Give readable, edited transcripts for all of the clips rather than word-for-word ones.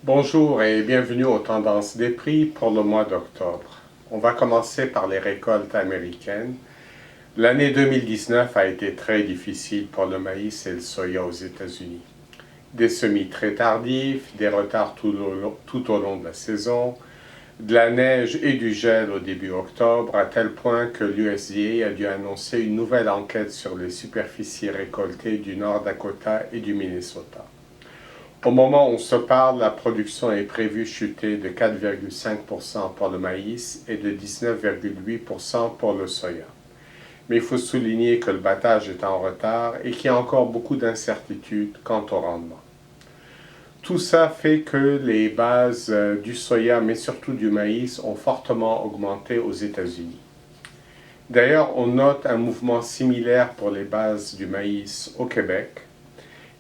Bonjour et bienvenue aux tendances des prix pour le mois d'octobre. On va commencer par les récoltes américaines. L'année 2019 a été très difficile pour le maïs et le soya aux États-Unis. Des semis très tardifs, des retards tout au long de la saison, de la neige et du gel au début octobre, à tel point que l'USDA a dû annoncer une nouvelle enquête sur les superficies récoltées du Nord Dakota et du Minnesota. Au moment où on se parle, la production est prévue chuter de 4,5% pour le maïs et de 19,8% pour le soya. Mais il faut souligner que le battage est en retard et qu'il y a encore beaucoup d'incertitudes quant au rendement. Tout ça fait que les bases du soya, mais surtout du maïs, ont fortement augmenté aux États-Unis. D'ailleurs, on note un mouvement similaire pour les bases du maïs au Québec.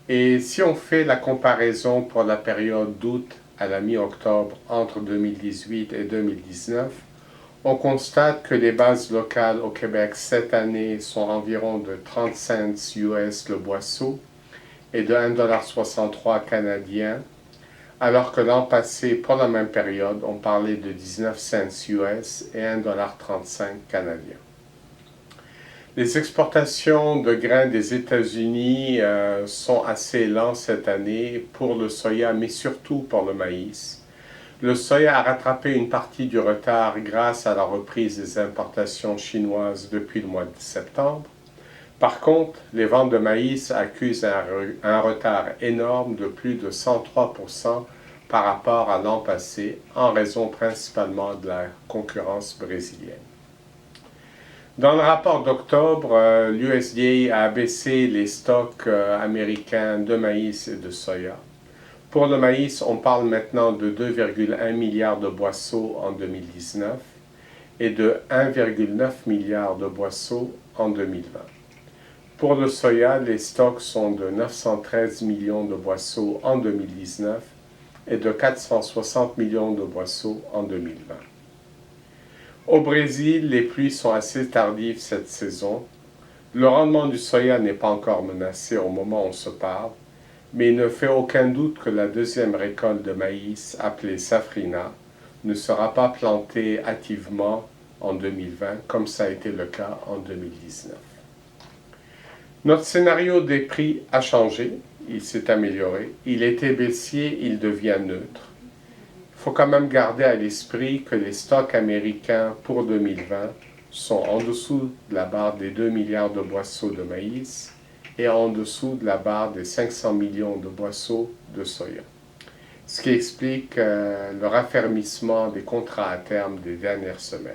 Et si on fait la comparaison pour la période d'août à la mi-octobre entre 2018 et 2019, on constate que les bases locales au Québec cette année sont environ de 30 cents US le boisseau et de 1,63 $ canadien, alors que l'an passé, pour la même période, on parlait de 19 cents US et 1,35 $ canadien. Les exportations de grains des États-Unis sont assez lentes cette année pour le soya, mais surtout pour le maïs. Le soya a rattrapé une partie du retard grâce à la reprise des importations chinoises depuis le mois de septembre. Par contre, les ventes de maïs accusent un retard énorme de plus de 103% par rapport à l'an passé, en raison principalement de la concurrence brésilienne. Dans le rapport d'octobre, l'USDA a abaissé les stocks américains de maïs et de soya. Pour le maïs, on parle maintenant de 2,1 milliards de boisseaux en 2019 et de 1,9 milliard de boisseaux en 2020. Pour le soya, les stocks sont de 913 millions de boisseaux en 2019 et de 460 millions de boisseaux en 2020. Au Brésil, les pluies sont assez tardives cette saison. Le rendement du soya n'est pas encore menacé au moment où on se parle, mais il ne fait aucun doute que la deuxième récolte de maïs, appelée safrina, ne sera pas plantée hâtivement en 2020 comme ça a été le cas en 2019. Notre scénario des prix a changé, il s'est amélioré. Il était baissier, il devient neutre. Il faut quand même garder à l'esprit que les stocks américains pour 2020 sont en dessous de la barre des 2 milliards de boisseaux de maïs et en dessous de la barre des 500 millions de boisseaux de soya. Ce qui explique le raffermissement des contrats à terme des dernières semaines.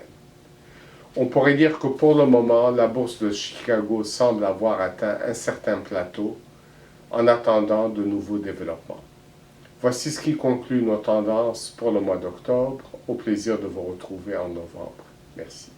On pourrait dire que pour le moment, la bourse de Chicago semble avoir atteint un certain plateau en attendant de nouveaux développements. Voici ce qui conclut nos tendances pour le mois d'octobre. Au plaisir de vous retrouver en novembre. Merci.